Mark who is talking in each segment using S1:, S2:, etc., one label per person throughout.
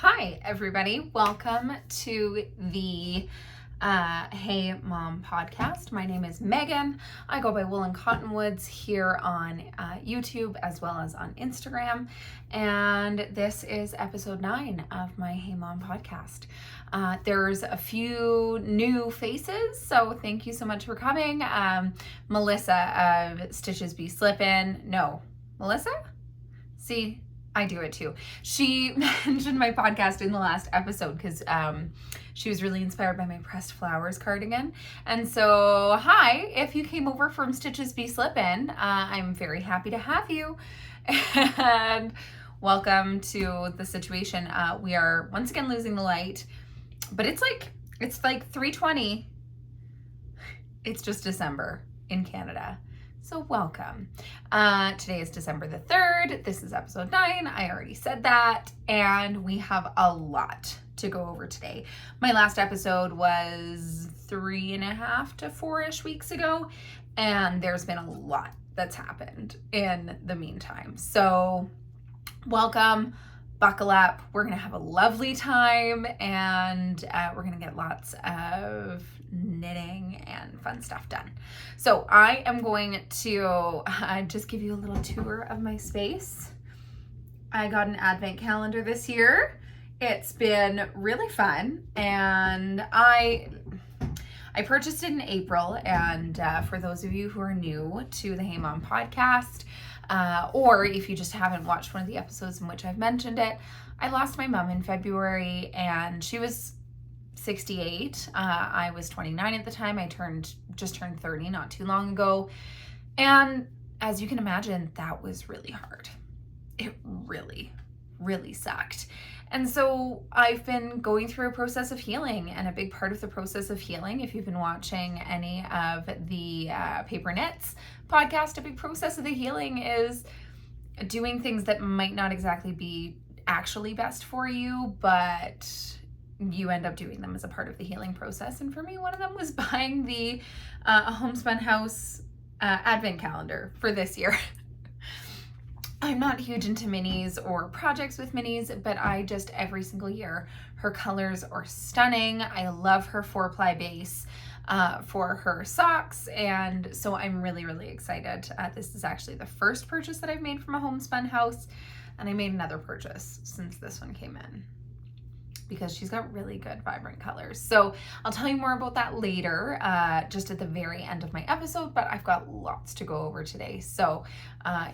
S1: Hi, everybody. Welcome to the Hey Mom podcast. My name is Megan. I go by Wool and Cottonwoods here on YouTube as well as on Instagram. And this is episode 9 of my Hey Mom podcast. There's a few new faces, so thank you so much for coming. Melissa of Stitches Be Slippin'. No, Melissa? See, I do it too. She mentioned my podcast in the last episode because she was really inspired by my pressed flowers cardigan. And so, hi, if you came over from Stitches Be Slippin', I'm very happy to have you. And welcome to the situation. We are once again losing the light, but it's like 3:20. It's just December in Canada. So welcome. Today is December the 3rd. This is episode 9. I already said that. And we have a lot to go over today. My last episode was 3.5 to 4-ish weeks ago. And there's been a lot that's happened in the meantime. So welcome. Buckle up. We're going to have a lovely time. And we're going to get lots of knitting and fun stuff done. So I am going to just give you a little tour of my space. I got an advent calendar this year. It's been really fun, and I purchased it in April. And for those of you who are new to the Hey Mom podcast, or if you just haven't watched one of the episodes in which I've mentioned it, I lost my mom in February, and she was 68. I was 29 at the time. I just turned 30 not too long ago. And as you can imagine, that was really hard. It really, really sucked. And so I've been going through a process of healing, and a big part of the process of healing, if you've been watching any of the Paper Knits podcast, a big process of the healing is doing things that might not exactly be actually best for you, but you end up doing them as a part of the healing process. And for me, one of them was buying the Homespun House advent calendar for this year. I'm not huge into minis or projects with minis, but I just, every single year, her colors are stunning. I love her 4-ply base for her socks, and so I'm really, really excited. This is actually the first purchase that I've made from a Homespun House, and I made another purchase since this one came in, because she's got really good vibrant colors. So I'll tell you more about that later, just at the very end of my episode, but I've got lots to go over today. So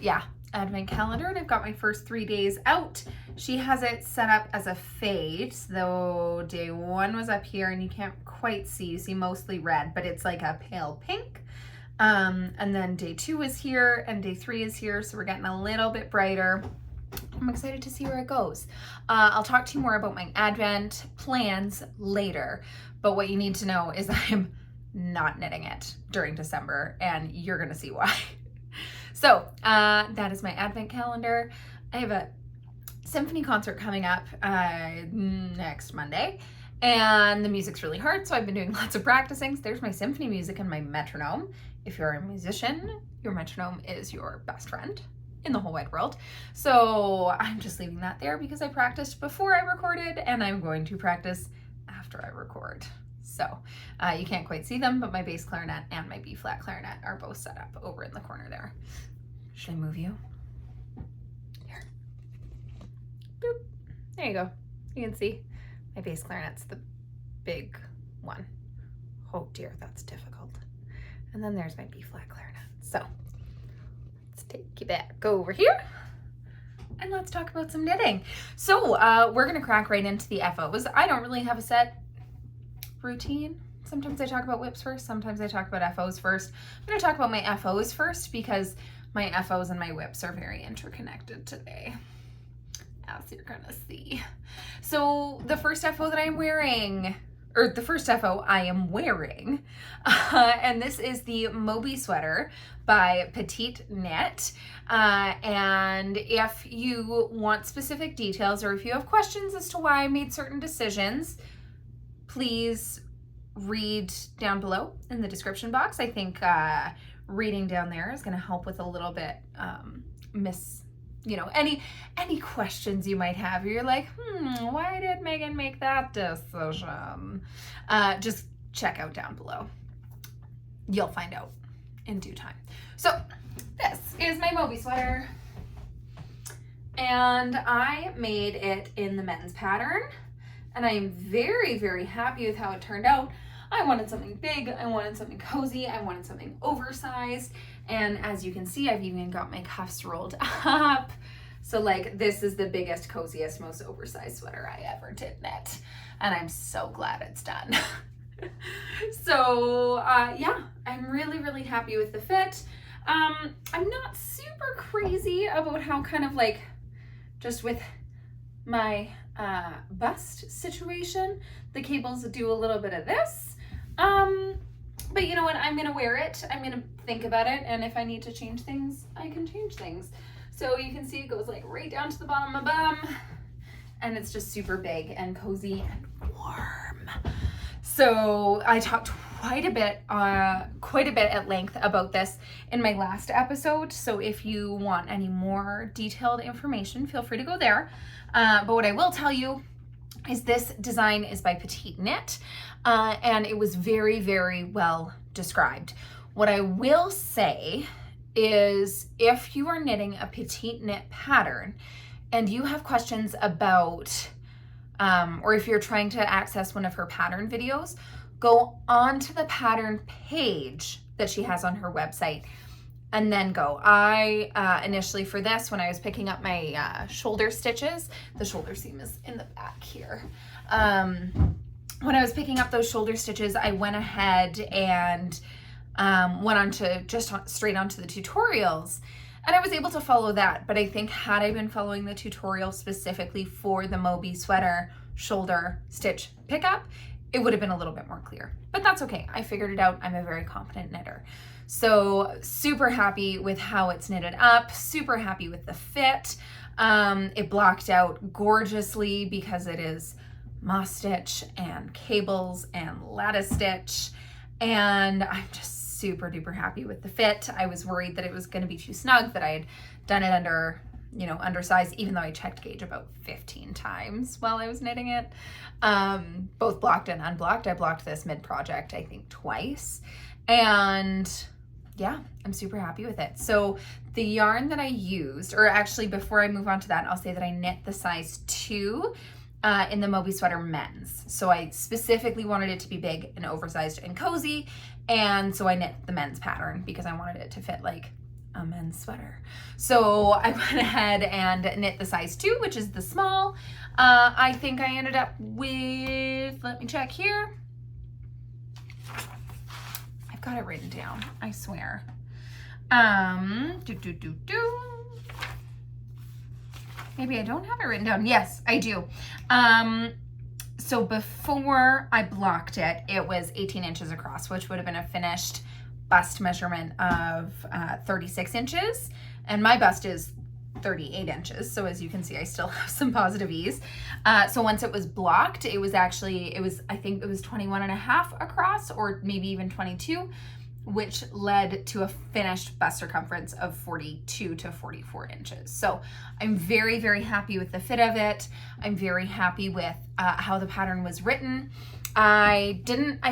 S1: yeah, advent calendar, and I've got my first 3 days out. She has it set up as a fade, though day 1 was up here and you can't quite see, you see mostly red, but it's like a pale pink. And then day 2 is here and day 3 is here, so we're getting a little bit brighter. I'm excited to see where it goes. I'll talk to you more about my Advent plans later, but what you need to know is I'm not knitting it during December, and you're gonna see why. So that is my Advent calendar. I have a symphony concert coming up next Monday, and the music's really hard, so I've been doing lots of practicing. So there's my symphony music and my metronome. If you're a musician, your metronome is your best friend in the whole wide world. So I'm just leaving that there because I practiced before I recorded, and I'm going to practice after I record. So you can't quite see them, but my bass clarinet and my B flat clarinet are both set up over in the corner there. Should I move you? Here. Boop. There you go. You can see my bass clarinet's the big one. Oh dear, that's difficult. And then there's my B flat clarinet. So let's take you back over here and let's talk about some knitting. So we're gonna crack right into the FOs. I don't really have a set routine. Sometimes I talk about whips first, sometimes I talk about FOs first. I'm gonna talk about my FOs first because my FOs and my whips are very interconnected today, as you're gonna see. So the first FO that I'm wearing, or the first FO I am wearing, and this is the Moby sweater by Petite Knit. And if you want specific details, or if you have questions as to why I made certain decisions, please read down below in the description box. I think reading down there is going to help with a little bit any questions you might have, you're like, why did Megan make that decision? Just check out down below. You'll find out in due time. So this is my Moby sweater, and I made it in the men's pattern, and I am very, very happy with how it turned out. I wanted something big, I wanted something cozy, I wanted something oversized, and as you can see, I've even got my cuffs rolled up. So like, this is the biggest, coziest, most oversized sweater I ever did knit, and I'm so glad it's done. So yeah, I'm really, really happy with the fit. I'm not super crazy about how kind of like, just with my bust situation, the cables do a little bit of this. But you know what, I'm gonna wear it, I'm gonna think about it, and if I need to change things, I can change things. So you can see it goes like right down to the bottom of my bum, and it's just super big and cozy and warm. So I talked quite a bit at length about this in my last episode. So if you want any more detailed information, feel free to go there. But what I will tell you is this design is by Petite Knit, and it was very, very well described. What I will say is if you are knitting a Petite Knit pattern and you have questions about, or if you're trying to access one of her pattern videos, go onto the pattern page that she has on her website and then go. I initially for this, when I was picking up my shoulder stitches, the shoulder seam is in the back here. When I was picking up those shoulder stitches, I went ahead and went on to straight onto the tutorials, and I was able to follow that. But I think had I been following the tutorial specifically for the Moby sweater shoulder stitch pickup, it would have been a little bit more clear, but that's okay. I figured it out. I'm a very competent knitter. So super happy with how it's knitted up, super happy with the fit. It blocked out gorgeously because it is moss stitch and cables and lattice stitch, and I'm just super duper happy with the fit. I was worried that it was going to be too snug, that I had done it under, undersized, even though I checked gauge about 15 times while I was knitting it. Both blocked and unblocked. I blocked this mid-project, I think twice. And yeah, I'm super happy with it. So the yarn that I used, or actually before I move on to that, I'll say that I knit the size 2 in the Moby sweater men's. So I specifically wanted it to be big and oversized and cozy. And so I knit the men's pattern because I wanted it to fit like a men's sweater. So I went ahead and knit the size 2, which is the small. I think I ended up with, let me check here. I've got it written down, I swear. Maybe I don't have it written down. Yes, I do. So before I blocked it, it was 18 inches across, which would have been a finished bust measurement of 36 inches. And my bust is 38 inches. So as you can see, I still have some positive ease. So once it was blocked, I think it was 21 and a half across, or maybe even 22, which led to a finished bust circumference of 42 to 44 inches. So I'm very, very happy with the fit of it. I'm very happy with how the pattern was written. I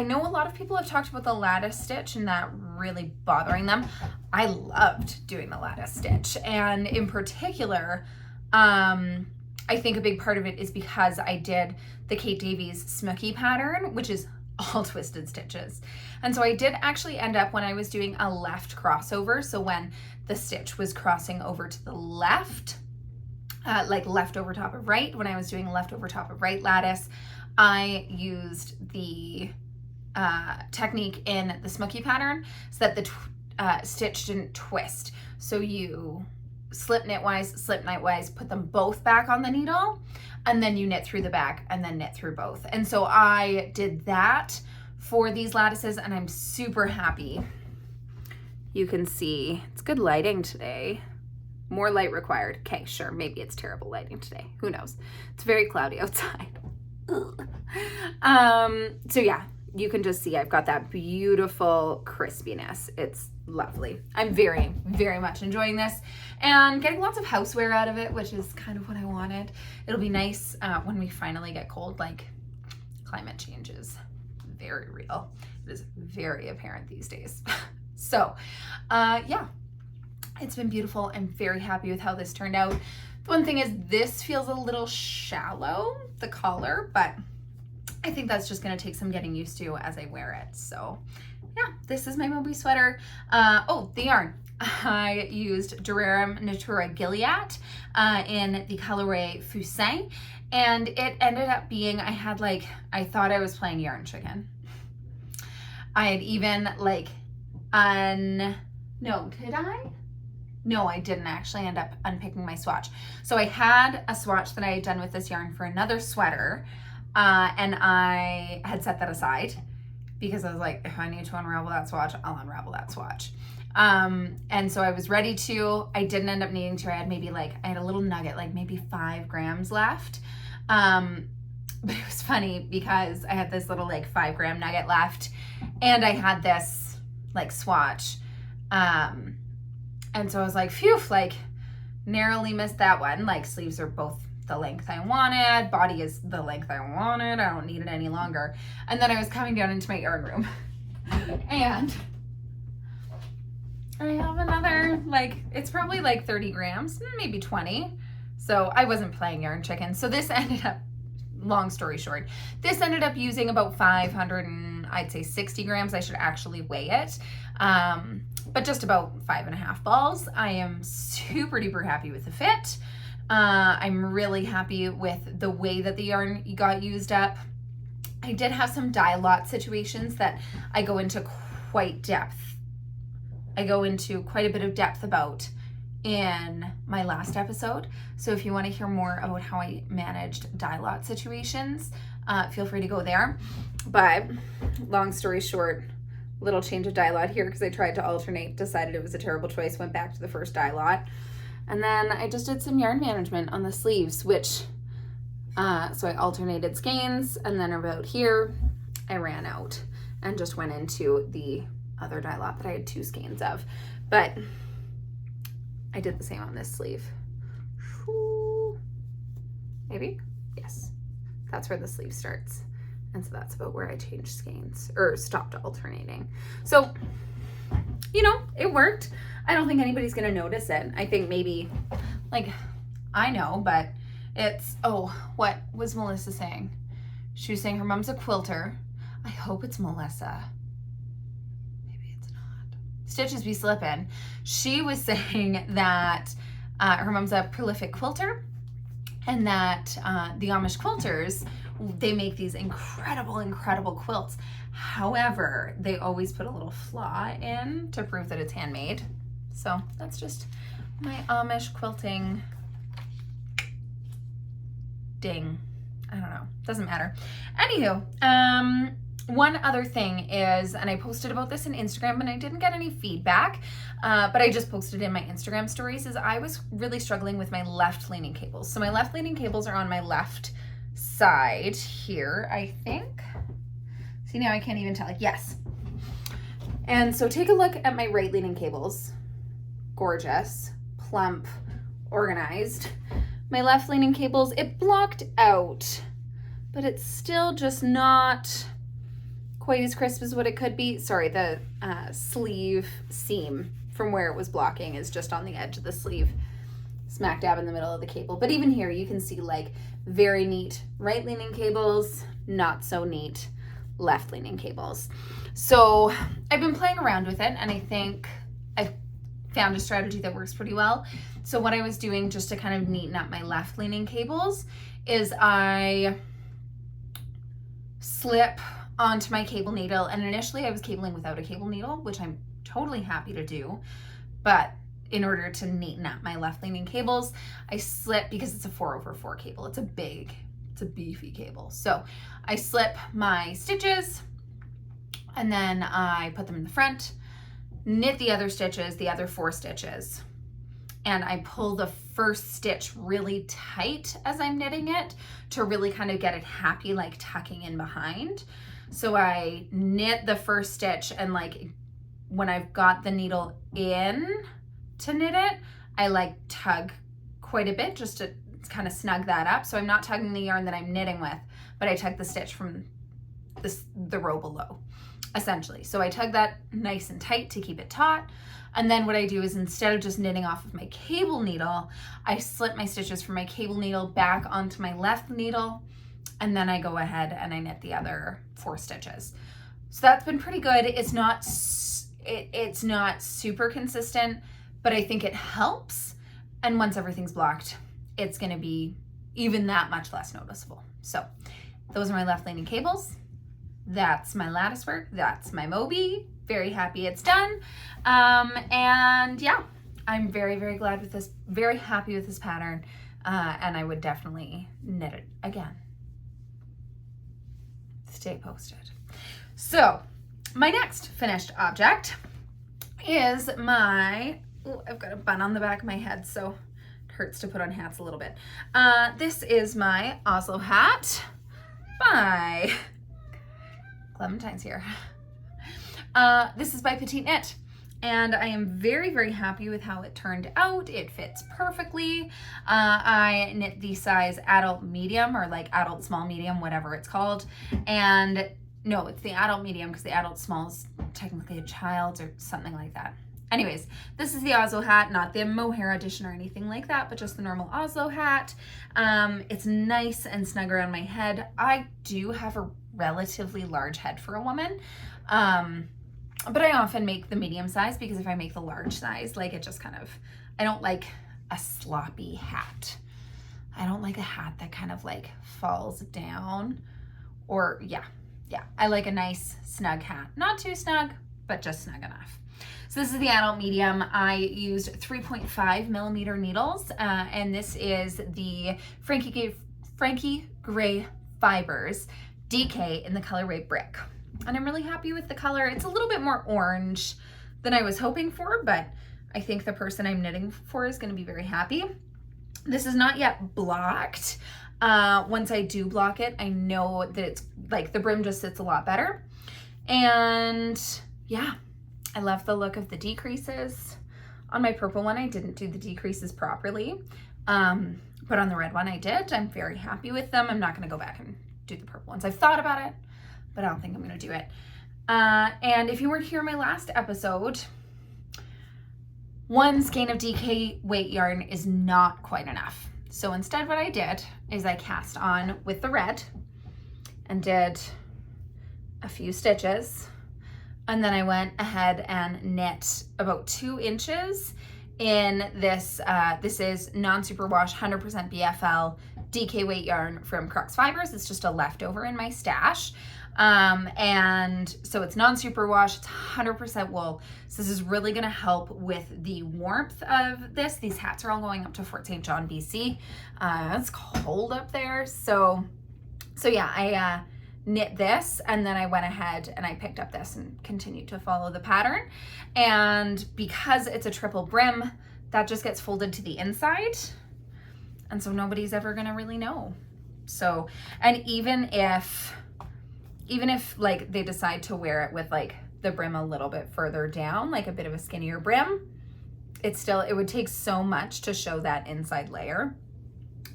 S1: know a lot of people have talked about the lattice stitch and that really bothering them. I loved doing the lattice stitch. And in particular, I think a big part of it is because I did the Kate Davies Smoky pattern, which is all twisted stitches. And so I did actually end up, when I was doing a left crossover, so when the stitch was crossing over to the left, like left over top of right, when I was doing left over top of right lattice, I used the technique in the Smoky pattern so that the stitch didn't twist. So you slip knitwise, put them both back on the needle, and then you knit through the back and then knit through both. And so I did that for these lattices, and I'm super happy. You can see it's good lighting today. More light required. Okay, sure, maybe it's terrible lighting today. Who knows? It's very cloudy outside. So yeah, you can just see I've got that beautiful crispiness. It's lovely. I'm very, very much enjoying this and getting lots of housewear out of it, which is kind of what I wanted. It'll be nice when we finally get cold. Like, climate change is very real. It is very apparent these days. So, yeah, it's been beautiful. I'm very happy with how this turned out. The one thing is this feels a little shallow, the collar, but I think that's just going to take some getting used to as I wear it. So yeah, this is my Moby sweater. Oh, the yarn. I used rerum natura Gilliat in the colorway fussain, and it ended up being, I thought I was playing yarn chicken. I had even no, did I? No, I didn't actually end up unpicking my swatch. So I had a swatch that I had done with this yarn for another sweater, and I had set that aside because I was like, if I need to unravel that swatch, I'll unravel that swatch. And so I was ready to. I didn't end up needing to. I had a little nugget, like maybe 5 grams left. But it was funny because I had this little 5 gram nugget left, and I had this swatch. And so I was like, phew, narrowly missed that one. Sleeves are both the length I wanted. Body is the length I wanted. I don't need it any longer. And then I was coming down into my yarn room. And I have another, it's probably 30 grams, maybe 20. So I wasn't playing yarn chicken. So this ended up, long story short, this ended up using about 500 and I'd say 60 grams. I should actually weigh it. But just about 5.5 balls. I am super duper happy with the fit. I'm really happy with the way that the yarn got used up. I did have some dye lot situations that I go into quite a bit of depth about in my last episode. So if you want to hear more about how I managed dye lot situations, feel free to go there. But long story short, little change of dye lot here because I tried to alternate, decided it was a terrible choice, went back to the first dye lot. And then I just did some yarn management on the sleeves, which, so I alternated skeins, and then about here, I ran out and just went into the other dye lot that I had 2 skeins of. But I did the same on this sleeve. Maybe? Yes. That's where the sleeve starts. And so that's about where I changed skeins or stopped alternating. So, it worked. I don't think anybody's going to notice it. I think maybe, I know, but it's, what was Melissa saying? She was saying her mom's a quilter. I hope it's Melissa. Maybe it's not. Stitches be slipping. She was saying that her mom's a prolific quilter, and that the Amish quilters, they make these incredible quilts. However, they always put a little flaw in to prove that it's handmade. So that's just my Amish quilting ding. I don't know. Doesn't matter. Anywho, one other thing is, and I posted about this in Instagram, and I didn't get any feedback, but I just posted in my Instagram stories, is I was really struggling with my left-leaning cables. So my left-leaning cables are on my left side here, I think. See, now I can't even tell. Yes. And so take a look at my right-leaning cables. Gorgeous, plump, organized. My left-leaning cables, it blocked out, but it's still just not quite as crisp as what it could be. Sorry, the sleeve seam from where it was blocking is just on the edge of the sleeve, smack dab in the middle of the cable. But even here, you can see very neat right-leaning cables, not so neat left-leaning cables. So I've been playing around with it, and I think I've found a strategy that works pretty well. So what I was doing just to kind of neaten up my left-leaning cables is I slip onto my cable needle, and initially I was cabling without a cable needle, which I'm totally happy to do, but in order to neaten up my left-leaning cables, I slip, because it's a 4/4 cable, it's a beefy cable. So I slip my stitches, and then I put them in the front, knit the other stitches, the other 4 stitches, and I pull the first stitch really tight as I'm knitting it to really kind of get it happy, tucking in behind. So I knit the first stitch, and like when I've got the needle in to knit it, I like tug quite a bit just to kind of snug that up. So I'm not tugging the yarn that I'm knitting with, but I tug the stitch from the row below, essentially. So I tug that nice and tight to keep it taut. And then what I do is, instead of just knitting off of my cable needle, I slip my stitches from my cable needle back onto my left needle, and then I go ahead and I knit the other 4 stitches. So that's been pretty good. It's not super consistent, but I think it helps. And once everything's blocked, it's gonna be even that much less noticeable. So those are my left leaning cables. That's my lattice work. That's my Moby. Very happy it's done. And yeah, I'm very, very glad with this, very happy with this pattern. And I would definitely knit it again. Stay posted. So my next finished object is my, I've got a bun on the back of my head, so it hurts to put on hats a little bit. This is my Oslo hat by Clementine's here. This is by Petite Knit, and I am very, very happy with how it turned out. It fits perfectly. I knit the size adult medium, or like adult small medium, whatever it's called. And no, it's the adult medium, because the adult small is technically a child's or something like that. Anyways, this is the Oslo hat, not the mohair edition or anything like that, but just the normal Oslo hat. It's nice and snug around my head. I do have a relatively large head for a woman, but I often make the medium size, because if I make the large size, like, it just kind of, I don't like a sloppy hat. I don't like a hat that kind of like falls down, or yeah, I like a nice snug hat. Not too snug, but just snug enough. So this is the adult medium. I used 3.5 millimeter needles, and this is the Frankie Gray Fibres DK in the colorway Brick. And I'm really happy with the color. It's a little bit more orange than I was hoping for, but I think the person I'm knitting for is going to be very happy. This is not yet blocked. Once I do block it, I know that it's like the brim just sits a lot better. And yeah, I love the look of the decreases. On my purple one, I didn't do the decreases properly, but on the red one I did. I'm very happy with them. I'm not going to go back and do the purple ones. I've thought about it, but I don't think I'm going to do it. And if you weren't here in my last episode, 1 skein of DK weight yarn is not quite enough. So instead what I did is I cast on with the red and did a few stitches, and then I went ahead and knit about 2 inches in this. This is non-superwash 100% BFL DK weight yarn from Crux Fibres. It's just a leftover in my stash. And so it's non-superwash, it's 100% wool. So this is really gonna help with the warmth of this. These hats are all going up to Fort St. John, BC. It's cold up there. So yeah, I knit this, and then I went ahead and I picked up this and continued to follow the pattern. And because it's a triple brim, that just gets folded to the inside. And so nobody's ever gonna really know. So, and even if like they decide to wear it with like the brim a little bit further down, like a bit of a skinnier brim, it would take so much to show that inside layer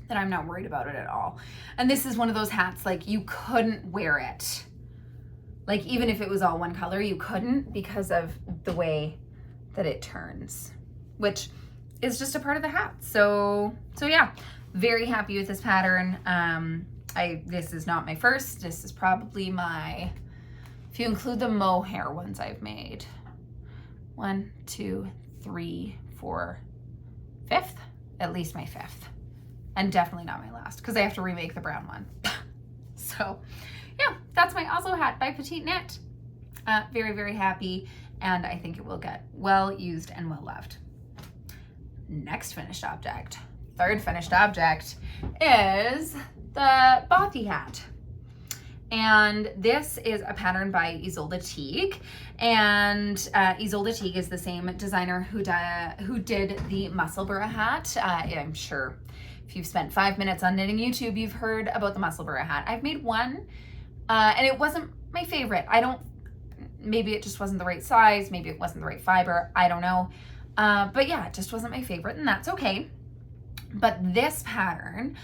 S1: that I'm not worried about it at all. And this is one of those hats, like, you couldn't wear it. Like, even if it was all one color, you couldn't, because of the way that it turns, which is just a part of the hat. So yeah, very happy with this pattern. This is not my first. This is probably my, if you include the mohair ones I've made, 1, 2, 3, 4, 5th, at least my 5th, and definitely not my last, because I have to remake the brown one. So yeah, that's my Oslo hat by Petite Knit. Very, very happy, and I think it will get well used and well loved. Next finished object, third finished object, is the Bothy Hat. And this is a pattern by Isolde Teague, and Isolde Teague is the same designer who did the Musselburgh hat. I'm sure if you've spent 5 minutes on Knitting YouTube, you've heard about the Musselburgh hat. I've made one And it wasn't my favorite. Maybe it just wasn't the right size. Maybe it wasn't the right fiber. I don't know. But yeah, it just wasn't my favorite, and that's okay. But this pattern,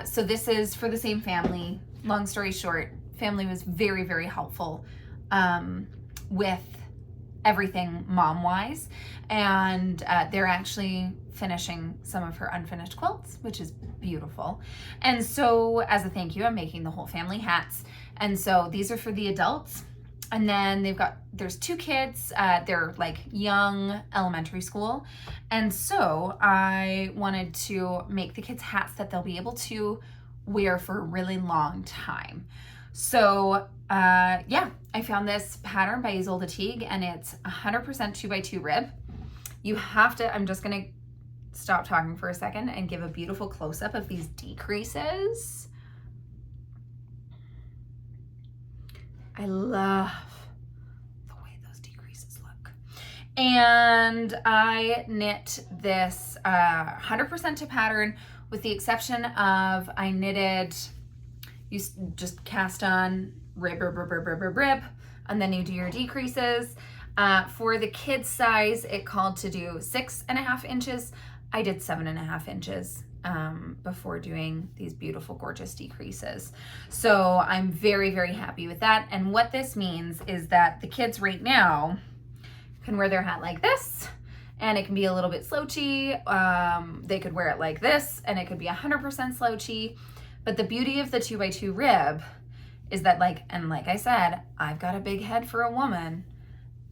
S1: so this is for the same family. Long story short, family was very, very helpful with everything mom-wise. And they're actually finishing some of her unfinished quilts, which is beautiful. And so as a thank you, I'm making the whole family hats. And so these are for the adults. And then there's 2 kids, they're like young elementary school. And so I wanted to make the kids hats that they'll be able to wear for a really long time. So yeah, I found this pattern by Isolde Teague, and it's 100% 2x2 rib. You have to, I'm just gonna stop talking for a second and give a beautiful close-up of these decreases. I love the way those decreases look. And I knit this 100% to pattern, with the exception of I knitted, you just cast on rib, and then you do your decreases. For the kids size, it called to do 6.5 inches. I did 7.5 inches. Before doing these beautiful, gorgeous decreases. So I'm very, very happy with that. And what this means is that the kids right now can wear their hat like this, and it can be a little bit slouchy. They could wear it like this, and it could be 100% slouchy. But the beauty of the 2x2 rib is that, like I said, I've got a big head for a woman,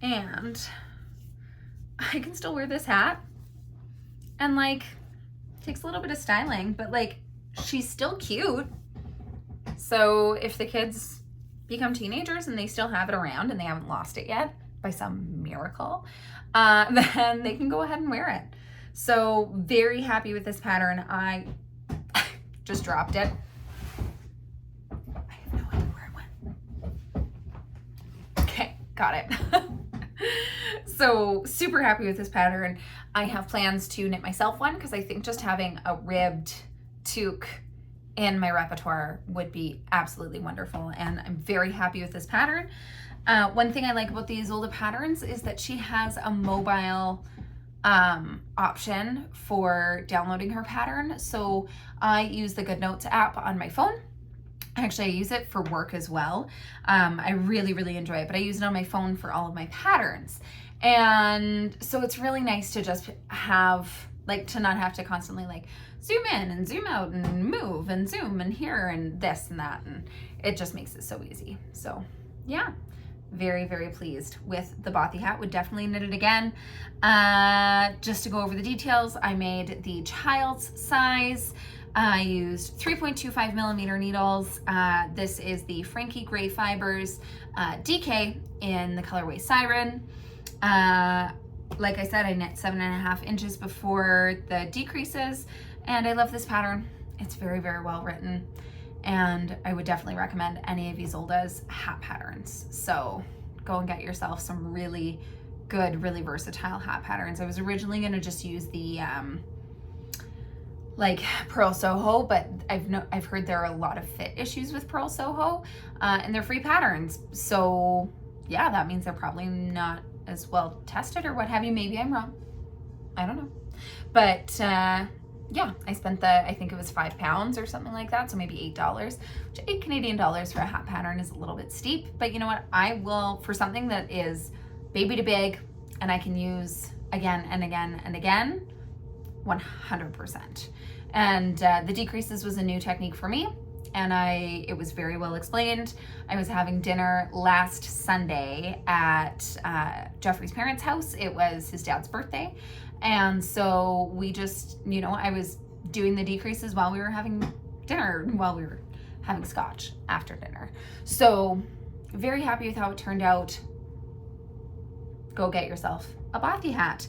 S1: and I can still wear this hat, and like, takes a little bit of styling, but like, she's still cute. So if the kids become teenagers and they still have it around and they haven't lost it yet by some miracle, then they can go ahead and wear it. So very happy with this pattern. I just dropped it. I have no idea where it went. Okay, got it. So super happy with this pattern. I have plans to knit myself one, because I think just having a ribbed toque in my repertoire would be absolutely wonderful. And I'm very happy with this pattern. One thing I like about these Isolde patterns is that she has a mobile option for downloading her pattern. So I use the GoodNotes app on my phone. Actually, I use it for work as well. I really, really enjoy it, but I use it on my phone for all of my patterns. And so it's really nice to just have, like, to not have to constantly like zoom in and zoom out and move and zoom and here and this and that. And it just makes it so easy. So yeah, very, very pleased with the Bothy Hat. Would definitely knit it again. Just to go over the details, I made the child's size. I used 3.25 millimeter needles. This is the Frankie Gray Fibres DK in the colorway Siren. Like I said, I knit 7.5 inches before the decreases, and I love this pattern. It's very, very well written, and I would definitely recommend any of Isolde's hat patterns. So go and get yourself some really good, really versatile hat patterns. I was originally going to just use the like Pearl Soho, but I've heard there are a lot of fit issues with Pearl Soho, and they're free patterns. So yeah, that means they're probably not as well tested or what have you. Maybe I'm wrong. I don't know. But yeah, I spent I think it was £5 or something like that. So maybe $8, which 8 Canadian dollars for a hat pattern is a little bit steep, but you know what? I will, for something that is baby to big and I can use again and again and again, 100%. And the decreases was a new technique for me, and it was very well explained. I was having dinner last Sunday at Jeffrey's parents' house. It was his dad's birthday. And so we just, you know, I was doing the decreases while we were having dinner, while we were having scotch after dinner. So very happy with how it turned out. Go get yourself a Bothy hat.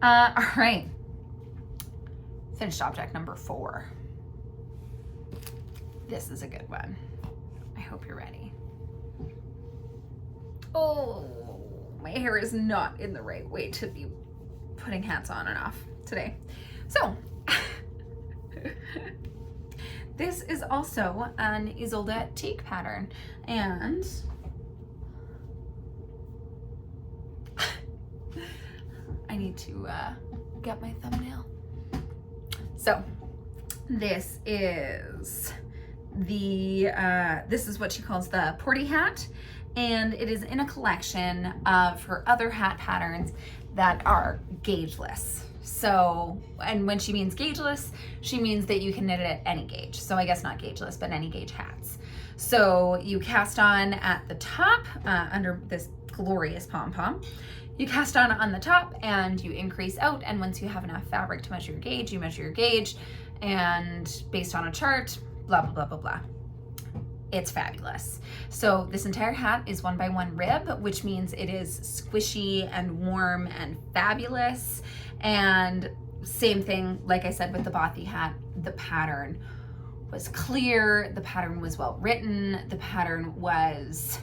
S1: All right. Finished object number 4. This is a good one. I hope you're ready. Oh, my hair is not in the right way to be putting hats on and off today. So this is also an Isolde teak pattern, and I need to get my thumbnail. So this is this is what she calls the Porty Hat, and it is in a collection of her other hat patterns that are gaugeless. So, and when she means gaugeless, she means that you can knit it at any gauge. So I guess not gaugeless, but any gauge hats. So you cast on at the top under this glorious pom-pom. You cast on the top and you increase out, and once you have enough fabric to measure your gauge, you measure your gauge, and based on a chart, blah, blah, blah, blah, blah. It's fabulous. So this entire hat is 1x1 rib, which means it is squishy and warm and fabulous. And same thing, like I said, with the Bothy Hat, the pattern was clear, the pattern was well written, the pattern was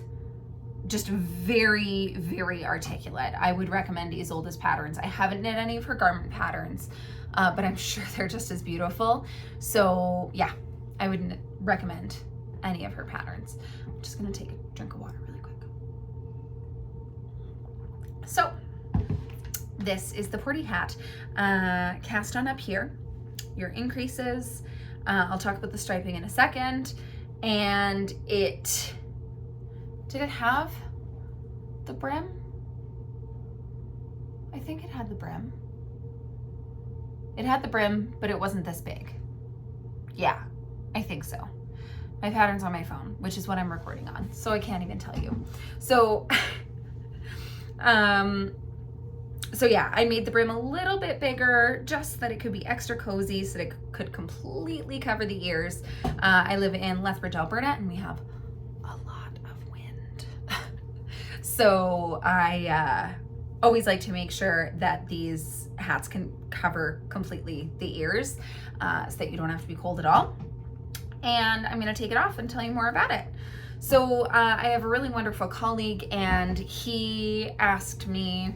S1: just very, very articulate. I would recommend Isolde's patterns. I haven't knit any of her garment patterns, but I'm sure they're just as beautiful. So yeah, I would recommend any of her patterns. I'm just gonna take a drink of water really quick. So this is the Porty Hat. Cast on up here, your increases. I'll talk about the striping in a second. And did it have the brim? I think it had the brim. It had the brim, but it wasn't this big. Yeah, I think so. My pattern's on my phone, which is what I'm recording on, so I can't even tell you. So, so yeah, I made the brim a little bit bigger just so that it could be extra cozy, so that it could completely cover the ears. I live in Lethbridge, Alberta, and we have a lot of wind. So I always like to make sure that these hats can cover completely the ears so that you don't have to be cold at all. And I'm gonna take it off and tell you more about it. So I have a really wonderful colleague, and he asked me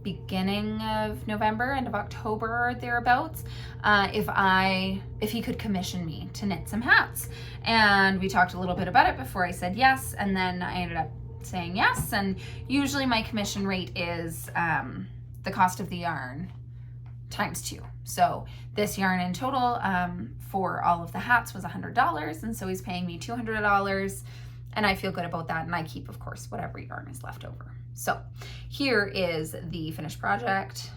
S1: beginning of November, end of October, or thereabouts, if he could commission me to knit some hats. And we talked a little bit about it before I said yes, and then I ended up saying yes. And usually my commission rate is the cost of the yarn times 2. So this yarn in total for all of the hats was $100, and so he's paying me $200, and I feel good about that, and I keep, of course, whatever yarn is left over. So here is the finished project,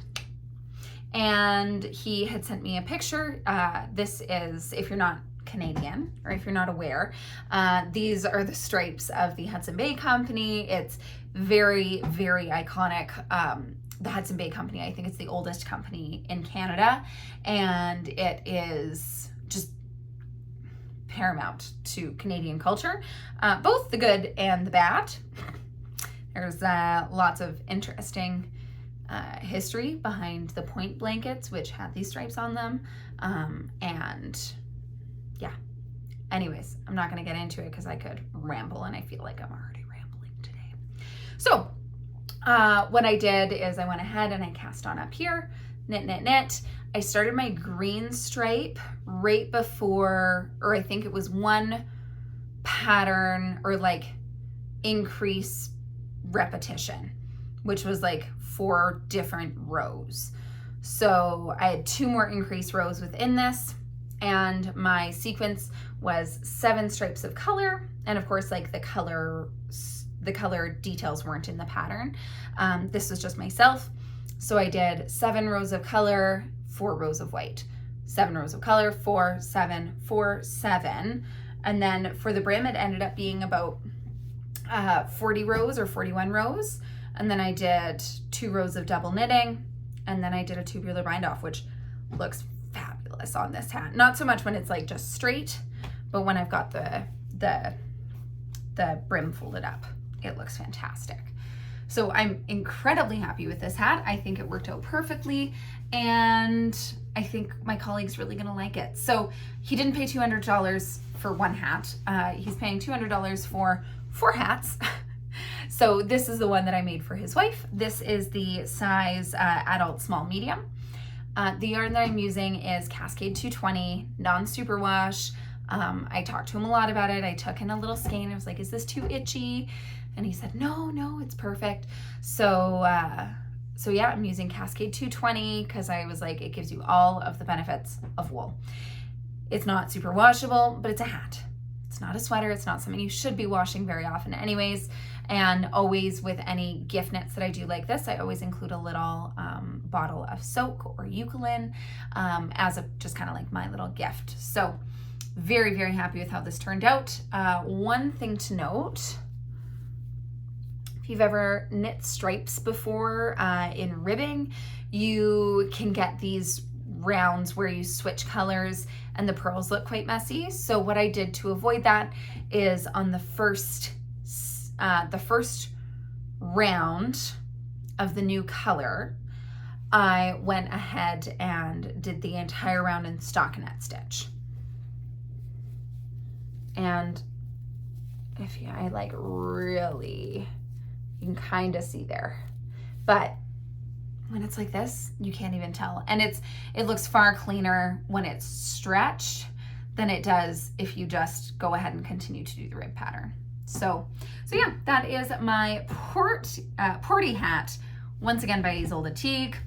S1: and he had sent me a picture. This is, if you're not Canadian, or if you're not aware, these are the stripes of the Hudson Bay Company. It's very, very iconic. The Hudson Bay Company, I think it's the oldest company in Canada, and it is just paramount to Canadian culture, both the good and the bad. There's lots of interesting history behind the point blankets, which had these stripes on them, and yeah. Anyways, I'm not going to get into it because I could ramble, and I feel like I'm already rambling today. So what I did is I went ahead and I cast on up here, knit, knit, knit. I started my green stripe right before, or I think it was one pattern or like increase repetition, which was like 4 different rows. So I had 2 more increase rows within this, and my sequence was 7 stripes of color, and of course like the color details weren't in the pattern. This was just myself. So I did 7 rows of color, 4 rows of white, 7 rows of color, 4, 7, 4, 7. And then for the brim, it ended up being about 40 rows or 41 rows. And then I did 2 rows of double knitting, and then I did a tubular bind off, which looks fabulous on this hat. Not so much when it's like just straight, but when I've got the brim folded up, it looks fantastic. So I'm incredibly happy with this hat. I think it worked out perfectly, and I think my colleague's really gonna like it. So he didn't pay $200 for one hat. He's paying $200 for 4 hats. So this is the one that I made for his wife. This is the size adult small medium. The yarn that I'm using is Cascade 220, non-superwash. I talked to him a lot about it. I took in a little skein. I was like, is this too itchy? And he said, no, it's perfect. So yeah, I'm using Cascade 220 because I was like, it gives you all of the benefits of wool. It's not super washable, but it's a hat. It's not a sweater. It's not something you should be washing very often anyways. And always with any gift knits that I do like this, I always include a little bottle of soak or eucalyptus as a just kind of like my little gift. So very, very happy with how this turned out. One thing to note, if you've ever knit stripes before in ribbing, you can get these rounds where you switch colors and the pearls look quite messy. So what I did to avoid that is on the first round of the new color, I went ahead and did the entire round in stockinette stitch. And if I like really, you can kind of see there, but when it's like this, you can't even tell. And it looks far cleaner when it's stretched than it does if you just go ahead and continue to do the rib pattern. So yeah, that is my Porty Hat, once again by Isolde Teague.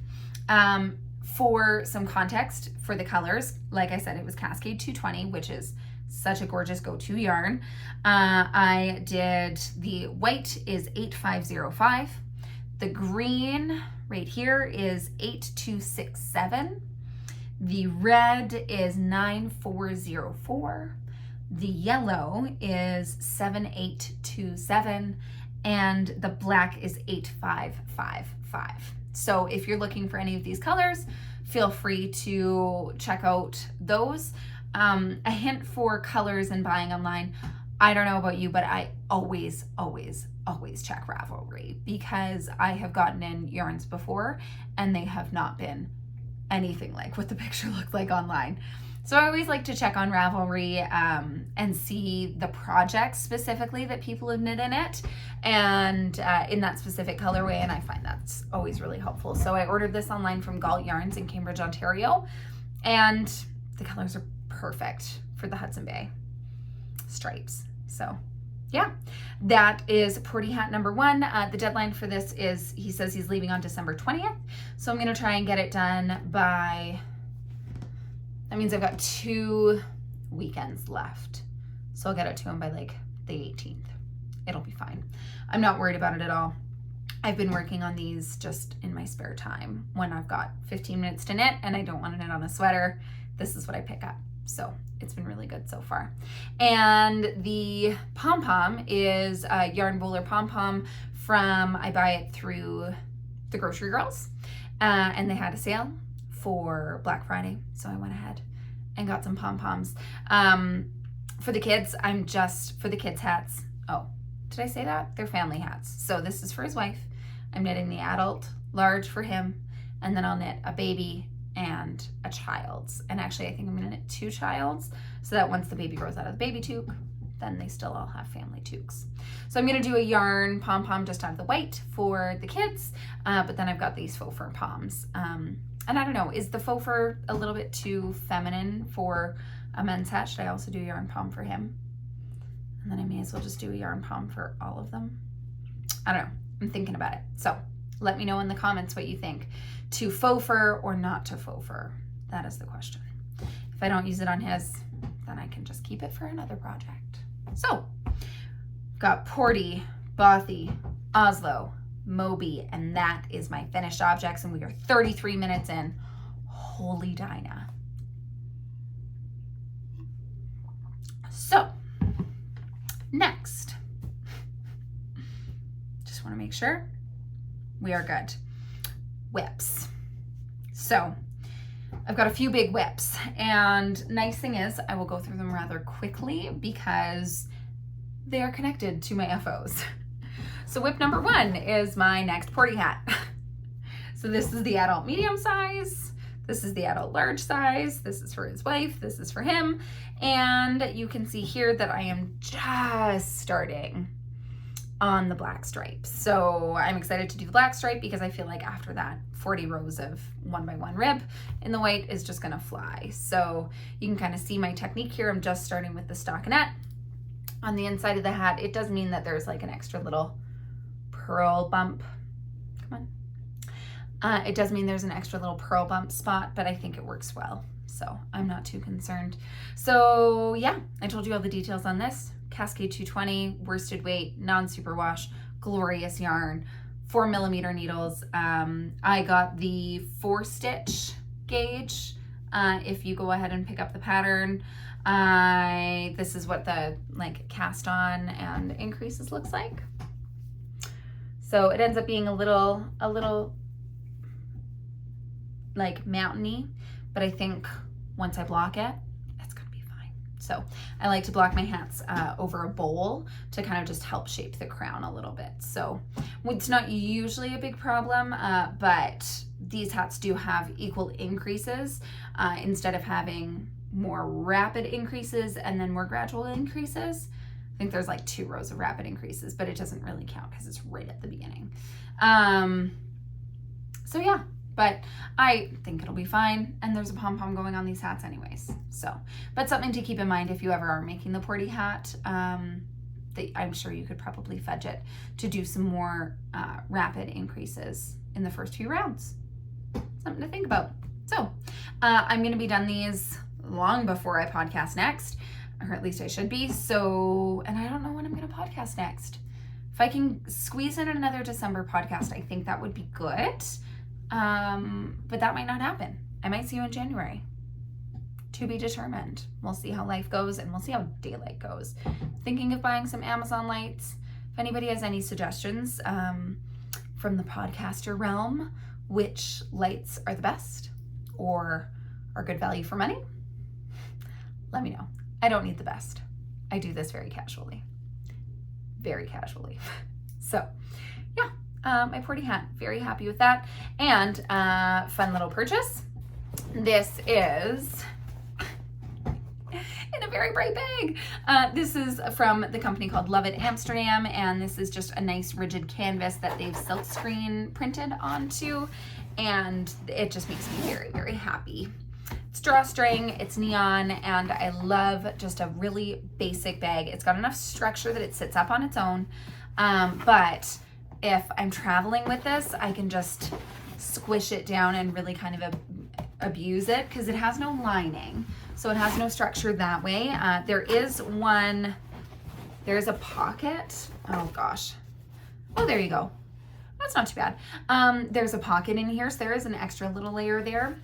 S1: For some context for the colors, like I said, it was Cascade 220, which is such a gorgeous go-to yarn. I did the white is 8505. The green right here is 8267. The red is 9404. The yellow is 7827. And the black is 8555. So if you're looking for any of these colors, feel free to check out those. A hint for colors and buying online. I don't know about you, but I always check Ravelry because I have gotten in yarns before and they have not been anything like what the picture looked like online. So I always like to check on Ravelry and see the projects specifically that people have knit in it and in that specific colorway, and I find that's always really helpful. So I ordered this online from Gilliat Yarns in Cambridge, Ontario, and the colors are perfect for the Hudson Bay stripes. So yeah, that is Porty Hat number 1. The deadline for this is, he says he's leaving on December 20th. So I'm going to try and get it done by, that means I've got 2 weekends left. So I'll get it to him by like the 18th. It'll be fine. I'm not worried about it at all. I've been working on these just in my spare time when I've got 15 minutes to knit and I don't want to knit on a sweater. This is what I pick up. So it's been really good so far. And the pom-pom is a yarn bowler pom-pom from, I buy it through the Grocery Girls, and they had a sale for Black Friday. So I went ahead and got some pom-poms. For the kids, for the kids' hats. Oh, did I say that? They're family hats. So this is for his wife. I'm knitting the adult large for him, and then I'll knit a baby and a child's. And actually I think I'm gonna knit 2 child's so that once the baby grows out of the baby toque, then they still all have family toques. So I'm gonna do a yarn pom-pom just out of the white for the kids, but then I've got these faux fur poms. And I don't know, is the faux fur a little bit too feminine for a men's hat? Should I also do a yarn pom for him? And then I may as well just do a yarn pom for all of them. I don't know, I'm thinking about it. So let me know in the comments what you think. To faux fur or not to faux fur? That is the question. If I don't use it on his, then I can just keep it for another project. So, got Porty, Bothy, Oslo, Moby, and that is my finished objects, and we are 33 minutes in. Holy Dinah. So, next, just want to make sure we are good. Whips. So I've got a few big whips, and nice thing is I will go through them rather quickly because they are connected to my FOs. So whip number 1 is my next Porty Hat. So this is the adult medium size. This is the adult large size. This is for his wife. This is for him. And you can see here that I am just starting on the black stripe. So I'm excited to do the black stripe because I feel like after that 40 rows of 1x1 rib in the white is just gonna fly. So you can kind of see my technique here. I'm just starting with the stockinette. On the inside of the hat, it does mean that there's like an extra little pearl bump. Come on. It does mean there's an extra little pearl bump spot, but I think it works well. So I'm not too concerned. So yeah, I told you all the details on this. Cascade 220, worsted weight, non-superwash, glorious yarn, 4mm needles. I got the 4-stitch gauge. If you go ahead and pick up the pattern, this is what the like cast on and increases looks like. So it ends up being a little like mountainy, but I think once I block it, it's gonna be fine. So I like to block my hats over a bowl to kind of just help shape the crown a little bit. So it's not usually a big problem, but these hats do have equal increases instead of having more rapid increases and then more gradual increases. I think there's like 2 rows of rapid increases, but it doesn't really count because it's right at the beginning. So yeah, but I think it'll be fine. And there's a pom-pom going on these hats anyways. So, but something to keep in mind if you ever are making the Porty hat, that I'm sure you could probably fudge it to do some more rapid increases in the first few rounds. Something to think about. So I'm gonna be done these long before I podcast next, or at least I should be. So, and I don't know when I'm gonna podcast next. If I can squeeze in another December podcast, I think that would be good. But that might not happen. I might see you in January. To be determined. We'll see how life goes and we'll see how daylight goes. Thinking of buying some Amazon lights. If anybody has any suggestions from the podcaster realm, which lights are the best or are good value for money, let me know. I don't need the best. I do this very casually. Very casually. So yeah, my Porty hat, very happy with that. And fun little purchase. This is in a very bright bag. This is from the company called Love It Amsterdam, and this is just a nice rigid canvas that they've silk screen printed onto, and it just makes me very, very happy. It's drawstring, it's neon, and I love just a really basic bag. It's got enough structure that it sits up on its own, but if I'm traveling with this, I can just squish it down and really kind of abuse it because it has no lining, so it has no structure that way. There's a pocket. Oh gosh. Oh, there you go. That's not too bad. There's a pocket in here, so there is an extra little layer there.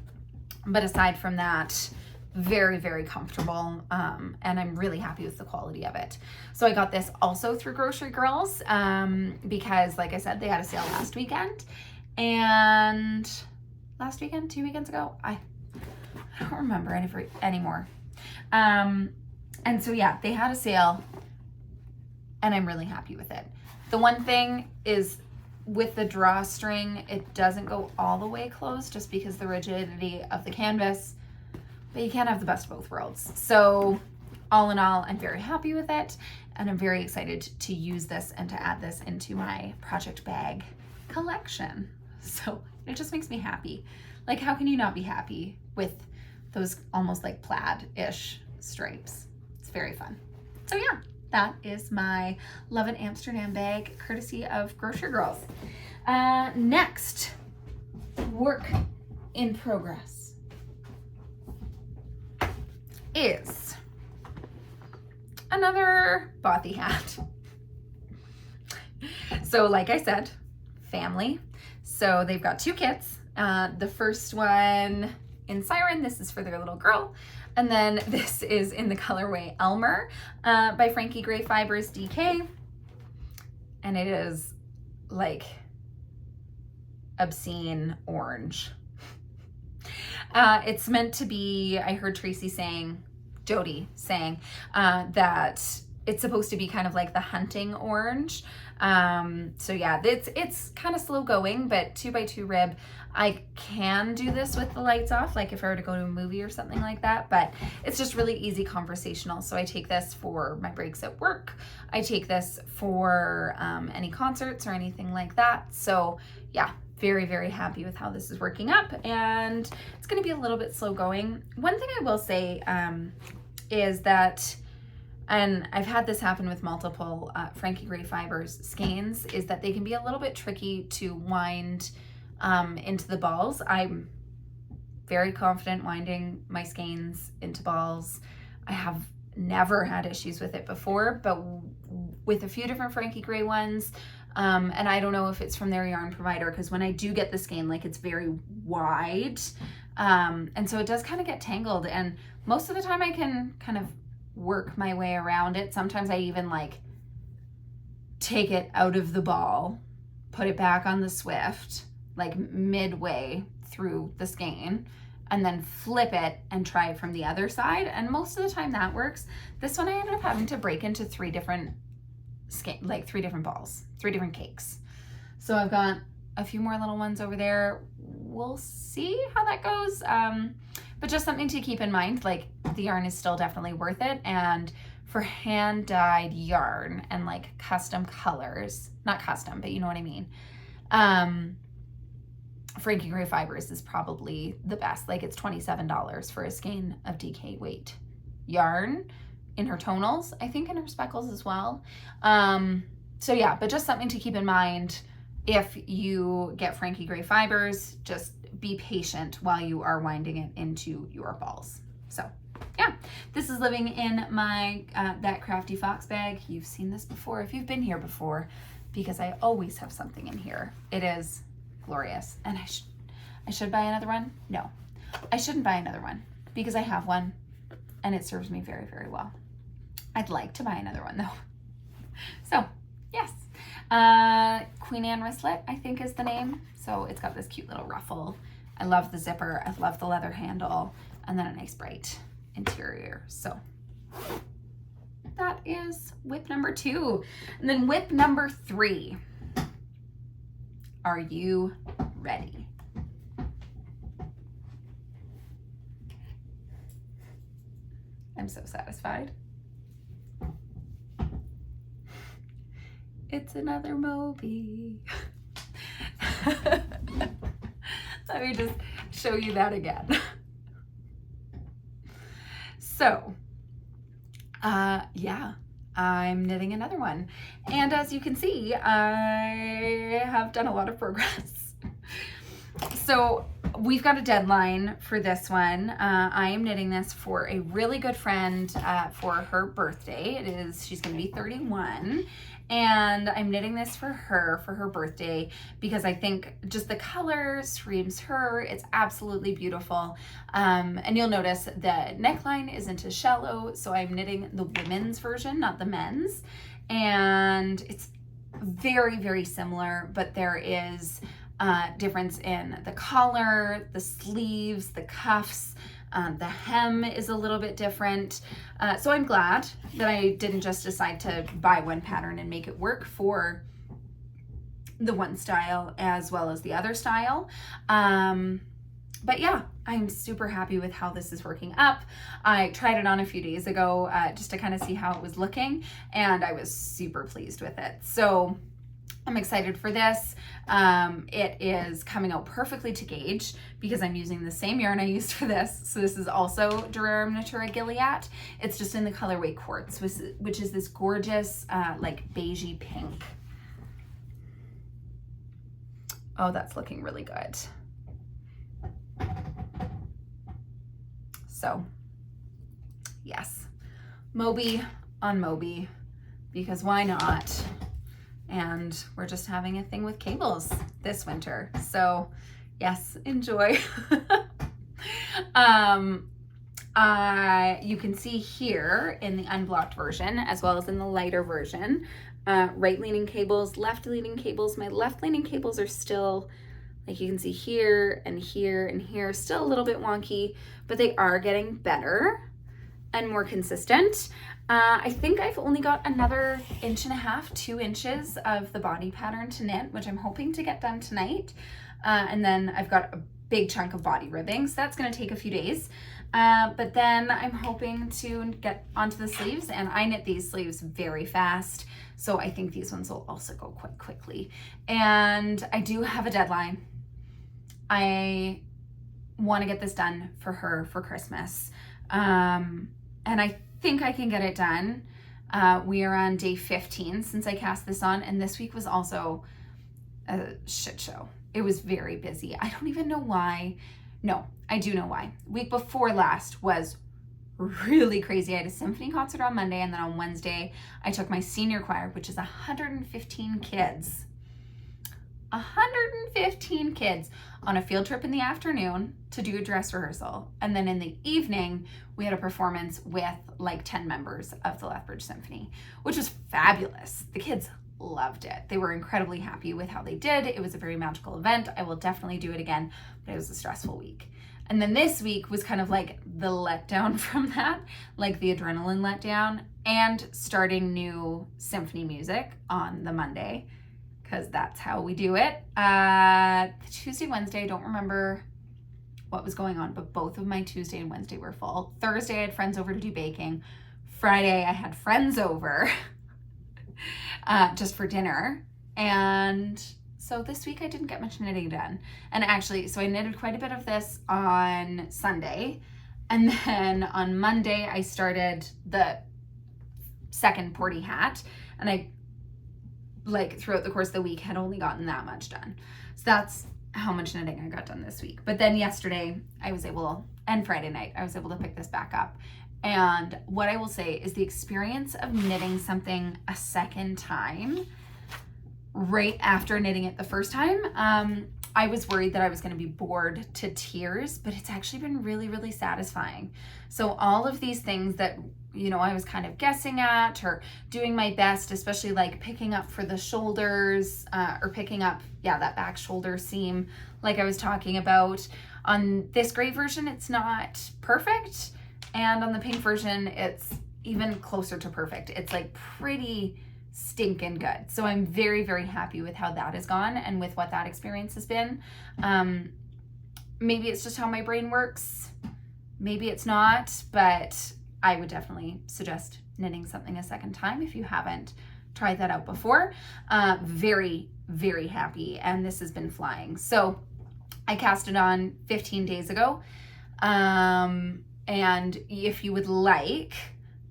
S1: But aside from that, very, very comfortable. And I'm really happy with the quality of it. So I got this also through Grocery Girls because, like I said, they had a sale last weekend. And last weekend, 2 weekends ago, I don't remember anymore. And so yeah, they had a sale and I'm really happy with it. The one thing is with the drawstring, it doesn't go all the way closed just because the rigidity of the canvas, but you can't have the best of both worlds. So all in all, I'm very happy with it and I'm very excited to use this and to add this into my project bag collection. So it just makes me happy. Like, how can you not be happy with those almost like plaid-ish stripes? It's very fun. So yeah, that is my Love It Amsterdam bag, courtesy of Grocery Girls. Next, work in progress is another Bothy hat. So like I said, family. So they've got 2 kits. The first one in Siren, this is for their little girl. And then this is in the colorway Elmer by Frankie Gray Fibres DK. And it is like obscene orange. It's meant to be, I heard Jody saying that it's supposed to be kind of like the hunting orange. So yeah, it's kind of slow going, but 2x2 rib, I can do this with the lights off, like if I were to go to a movie or something like that, but it's just really easy conversational. So I take this for my breaks at work. I take this for any concerts or anything like that. So yeah, very, very happy with how this is working up, and it's going to be a little bit slow going. One thing I will say is that, and I've had this happen with multiple Frankie Gray Fibres skeins, is that they can be a little bit tricky to wind into the balls. I'm very confident winding my skeins into balls. I have never had issues with it before, but with a few different Frankie Gray ones, and I don't know if it's from their yarn provider, because when I do get the skein, like, it's very wide, and so it does kind of get tangled, and most of the time I can kind of work my way around it. Sometimes I even like take it out of the ball, put it back on the Swift, like midway through the skein, and then flip it and try it from the other side. And most of the time that works. This one I ended up having to break into 3 different balls, 3 different cakes. So I've got a few more little ones over there. We'll see how that goes. But just something to keep in mind, like, the yarn is still definitely worth it. And for hand dyed yarn and like custom colors, not custom, but you know what I mean. Frankie Gray Fibres is probably the best. Like, it's $27 for a skein of DK weight yarn in her tonals, I think in her speckles as well. So yeah, but just something to keep in mind. If you get Frankie Gray Fibres, just be patient while you are winding it into your balls. So yeah, this is living in my That Crafty Fox bag. You've seen this before if you've been here before, because I always have something in here. It is glorious. And I should buy another one. No, I shouldn't buy another one because I have one and it serves me very, very well. I'd like to buy another one though. So yes, Queen Anne wristlet, I think is the name. So it's got this cute little ruffle. I love the zipper. I love the leather handle, and then a nice bright interior. So that is whip number 2. And then whip number 3. Are you ready? I'm so satisfied. It's another Moby. Let me just show you that again. So, yeah, I'm knitting another one. And as you can see, I have done a lot of progress. So we've got a deadline for this one. I am knitting this for a really good friend for her birthday. She's gonna be 31. And I'm knitting this for her birthday, because I think just the color screams her. It's absolutely beautiful. And you'll notice the neckline isn't as shallow, so I'm knitting the women's version, not the men's. And it's very, very similar, but there is difference in the collar, the sleeves, the cuffs. The hem is a little bit different. So I'm glad that I didn't just decide to buy one pattern and make it work for the one style as well as the other style. But yeah, I'm super happy with how this is working up. I tried it on a few days ago just to kind of see how it was looking, and I was super pleased with it. So I'm excited for this. It is coming out perfectly to gauge because I'm using the same yarn I used for this. So this is also rerum natura Gilliat. It's just in the colorway Quartz, which is this gorgeous like beigey pink. Oh, that's looking really good. So yes, Moby on Moby, because why not? And we're just having a thing with cables this winter. So yes, enjoy. You can see here in the unblocked version, as well as in the lighter version, right leaning cables, left leaning cables. My left leaning cables are still, like you can see here and here and here, still a little bit wonky, but they are getting better. and more consistent. I think I've only got another 1.5 to 2 inches of the body pattern to knit, which I'm hoping to get done tonight. And then I've got a big chunk of body ribbing, so that's going to take a few days. But then I'm hoping to get onto the sleeves, and I knit these sleeves very fast, so I think these ones will also go quite quickly. And I do have a deadline. I want to get this done for her for Christmas. And I think I can get it done. We are on day 15 since I cast this on, and this week was also a shit show. It was very busy. I don't even know why. No, I do know why. Week before last was really crazy. I had a symphony concert on Monday, and then on Wednesday, I took my senior choir, which is 115 kids. 115 kids on a field trip in the afternoon to do a dress rehearsal. And then in the evening, we had a performance with like 10 members of the Lethbridge Symphony, which was fabulous. The kids loved it. They were incredibly happy with how they did. It was a very magical event. I will definitely do it again, but it was a stressful week. And then this week was kind of like the letdown from that, like the adrenaline letdown, and starting new symphony music on the Monday, because that's how we do it. Tuesday, Wednesday, I don't remember what was going on, but both of my Tuesday and Wednesday were full. Thursday, I had friends over to do baking. Friday, I had friends over just for dinner. And so this week I didn't get much knitting done. And actually, so I knitted quite a bit of this on Sunday. And then on Monday, I started the second Porty Hat. And I, like, throughout the course of the week, had only gotten that much done. So that's how much knitting I got done this week. But then yesterday, I was able, and Friday night, I was able to pick this back up. And what I will say is the experience of knitting something a second time right after knitting it the first time, I was worried that I was going to be bored to tears, but it's actually been really, really satisfying. So all of these things that, you know, I was kind of guessing at or doing my best, especially like picking up for the shoulders or picking up, that back shoulder seam like I was talking about. On this gray version, it's not perfect. And on the pink version, it's even closer to perfect. It's like pretty stinking good. So I'm very, very happy with how that has gone and with what that experience has been. Maybe it's just how my brain works. Maybe it's not, but I would definitely suggest knitting something a second time if you haven't tried that out before. Very, very happy, and this has been flying. So I cast it on 15 days ago. And if you would like,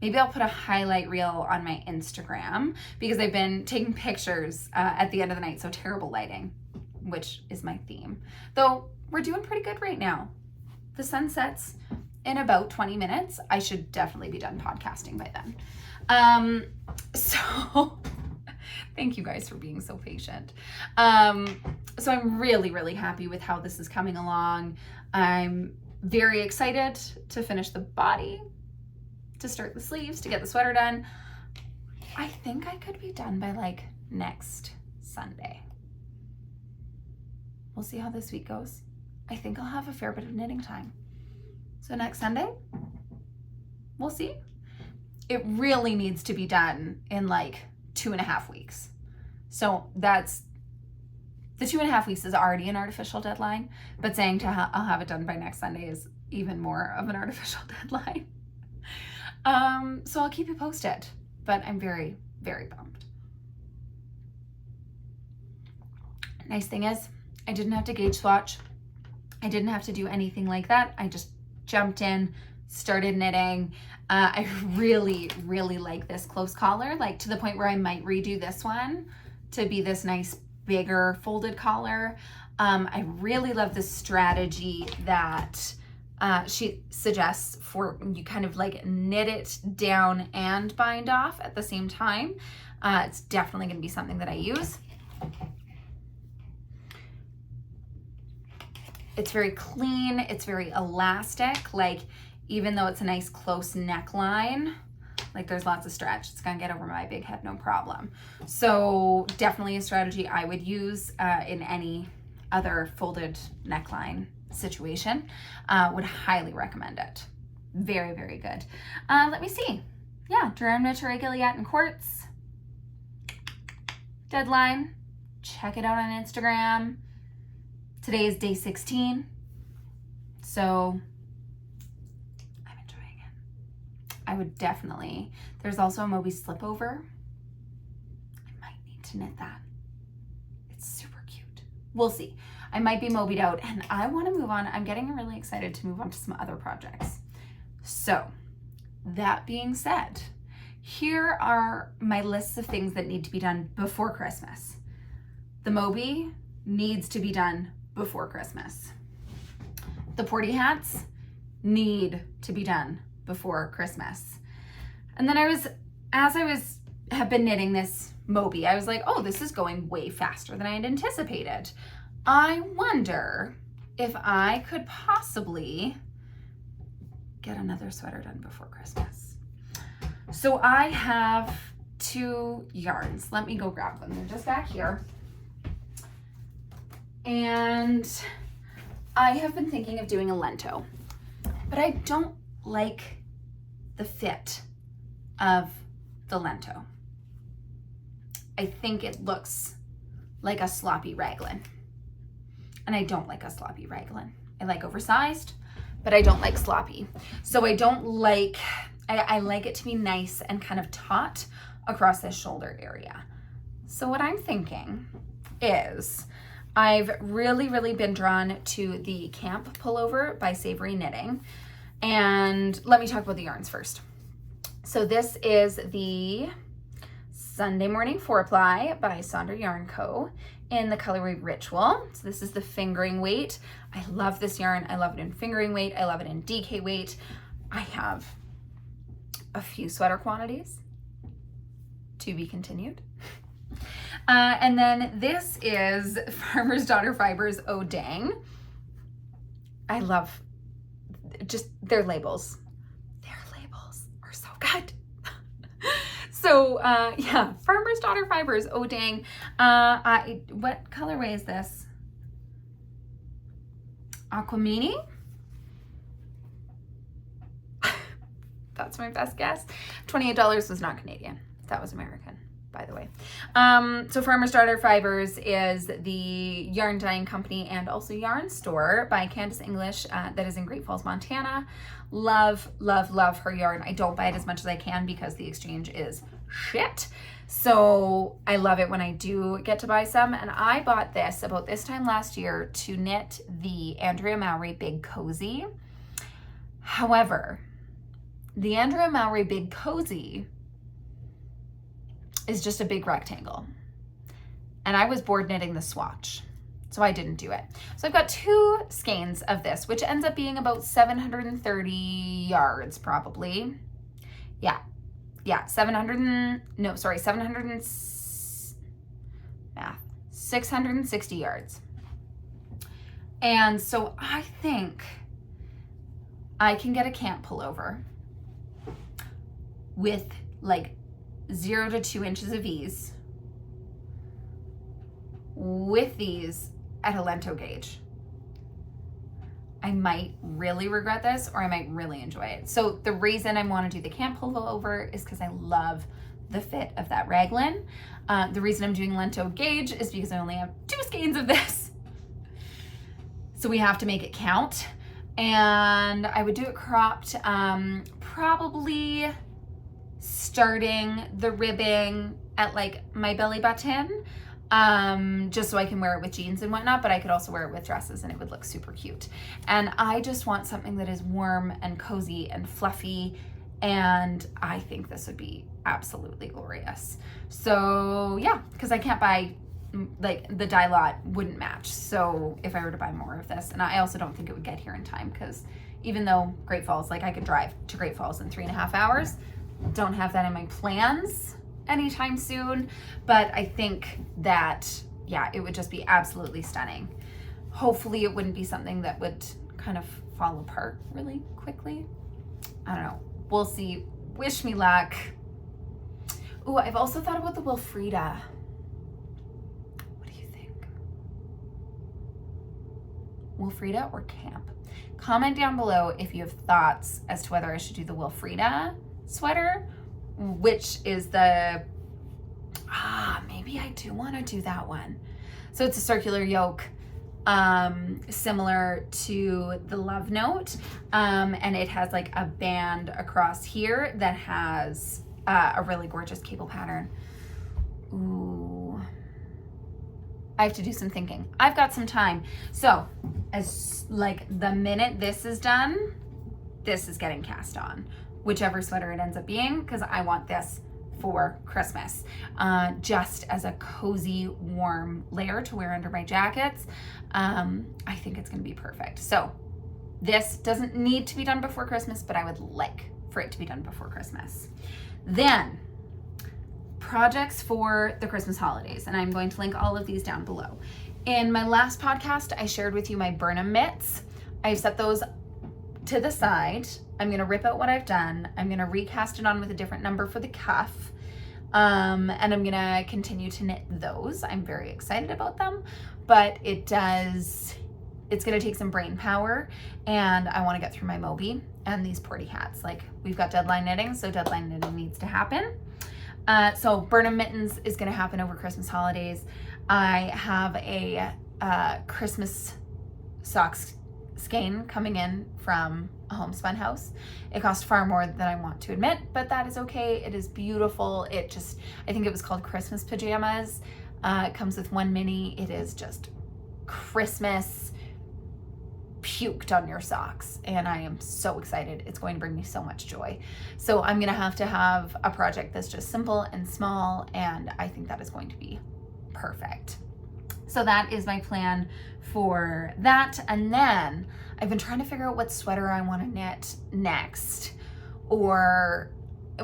S1: maybe I'll put a highlight reel on my Instagram because I've been taking pictures at the end of the night. So terrible lighting, which is my theme. Though we're doing pretty good right now. The sun sets in about 20 minutes. I should definitely be done podcasting by then. So thank you guys for being so patient. So I'm really, really happy with how this is coming along. I'm very excited to finish the body, to start the sleeves, to get the sweater done. I think I could be done by like next Sunday. We'll see how this week goes. I think I'll have a fair bit of knitting time. So next Sunday, we'll see. It really needs to be done in like 2.5 weeks. So that's, the 2.5 weeks is already an artificial deadline, but saying I'll have it done by next Sunday is even more of an artificial deadline. So I'll keep you posted, but I'm very, very bummed. Nice thing is, I didn't have to gauge swatch. I didn't have to do anything like that. I just jumped in, started knitting. I really, really like this close collar, like to the point where I might redo this one to be this nice bigger folded collar. I really love the strategy that she suggests for you kind of like knit it down and bind off at the same time. It's definitely going to be something that I use. It's very clean. It's very elastic. Like even though it's a nice close neckline, like there's lots of stretch, it's gonna get over my big head, no problem. So definitely a strategy I would use in any other folded neckline situation. Would highly recommend it. Very, very good. Let me see. Yeah, rerum, natura, Gilliat, and quartz. Deadline. Check it out on Instagram. Today is day 16. So I'm enjoying it. I would definitely, there's also a Moby slipover. I might need to knit that. It's super cute. We'll see. I might be Moby'd out and I want to move on. I'm getting really excited to move on to some other projects. So that being said, here are my lists of things that need to be done before Christmas. The Moby needs to be done before Christmas. The Porty Hats need to be done before Christmas. And then have been knitting this Moby, I was like, oh, this is going way faster than I had anticipated. I wonder if I could possibly get another sweater done before Christmas. So I have 2 yarns. Let me go grab them. They're just back here. And I have been thinking of doing a lento, but I don't like the fit of the lento. I think it looks like a sloppy raglan. And I don't like a sloppy raglan. I like oversized, but I don't like sloppy. So I don't like, I like it to be nice and kind of taut across this shoulder area. So what I'm thinking is I've really been drawn to the Camp Pullover by Savory Knitting. And let me talk about the yarns first. So this is the Sunday Morning 4-ply by Sonder Yarn Co. in the colorway Ritual. So this is the fingering weight. I love this yarn. I love it in fingering weight. I love it in DK weight. I have a few sweater quantities to be continued. And then this is Farmer's Daughter Fibres Oh Dang. I love just their labels. Their labels are so good. So yeah, Farmer's Daughter Fibres Oh Dang. What colorway is this? Aquamini? That's my best guess. $28 was not Canadian. That was American, by the way. So Farmer's Daughter Fibres is the yarn dyeing company and also yarn store by Candace English that is in Great Falls, Montana. Love her yarn. I don't buy it as much as I can because the exchange is shit. So I love it when I do get to buy some. And I bought this about this time last year to knit the Andrea Mowry Big Cozy. However, the Andrea Mowry Big Cozy is just a big rectangle. And I was bored knitting the swatch, so I didn't do it. So I've got 2 skeins of this, which ends up being about 730 yards probably. Yeah, 660 yards. And so I think I can get a camp pullover with like 0 to 2 inches of ease with these at a lento gauge. I might really regret this or I might really enjoy it. So the reason I want to do the camp pullover is because I love the fit of that raglan. The reason I'm doing lento gauge is because I only have 2 skeins of this. So we have to make it count. And I would do it cropped, probably starting the ribbing at like my belly button, just so I can wear it with jeans and whatnot, but I could also wear it with dresses and it would look super cute. And I just want something that is warm and cozy and fluffy, and I think this would be absolutely glorious. So yeah, because I can't buy, like the dye lot wouldn't match, so if I were to buy more of this, and I also don't think it would get here in time, because even though Great Falls, like I could drive to Great Falls in 3.5 hours, don't have that in my plans anytime soon, but I think that, yeah, it would just be absolutely stunning. Hopefully it wouldn't be something that would kind of fall apart really quickly. I don't know. We'll see. Wish me luck. Ooh, I've also thought about the Wilfrida. What do you think? Wilfrida or camp? Comment down below if you have thoughts as to whether I should do the Wilfrida sweater, which is the, maybe I do want to do that one. So it's a circular yoke, similar to the Love Note, and it has like a band across here that has a really gorgeous cable pattern. Ooh, I have to do some thinking. I've got some time. So as like the minute this is done, this is getting cast on, whichever sweater it ends up being, because I want this for Christmas, just as a cozy, warm layer to wear under my jackets. I think it's gonna be perfect. So this doesn't need to be done before Christmas, but I would like for it to be done before Christmas. Then projects for the Christmas holidays, and I'm going to link all of these down below. In my last podcast, I shared with you my Burnham mitts. I've set those to the side. I'm gonna rip out what I've done. I'm gonna recast it on with a different number for the cuff. And I'm gonna continue to knit those. I'm very excited about them, but it's gonna take some brain power, and I wanna get through my Moby and these Porty hats. Like, we've got deadline knitting, so deadline knitting needs to happen. So Burnham mittens is gonna happen over Christmas holidays. I have a Christmas socks skein coming in from a homespun house. It cost far more than I want to admit, but that is okay. It is beautiful. I think it was called Christmas pajamas. It comes with one mini. It is just Christmas puked on your socks, and I am so excited. It's going to bring me so much joy. So I'm gonna have to have a project that's just simple and small, and I think that is going to be perfect. So that is my plan for that. And then I've been trying to figure out what sweater I want to knit next, or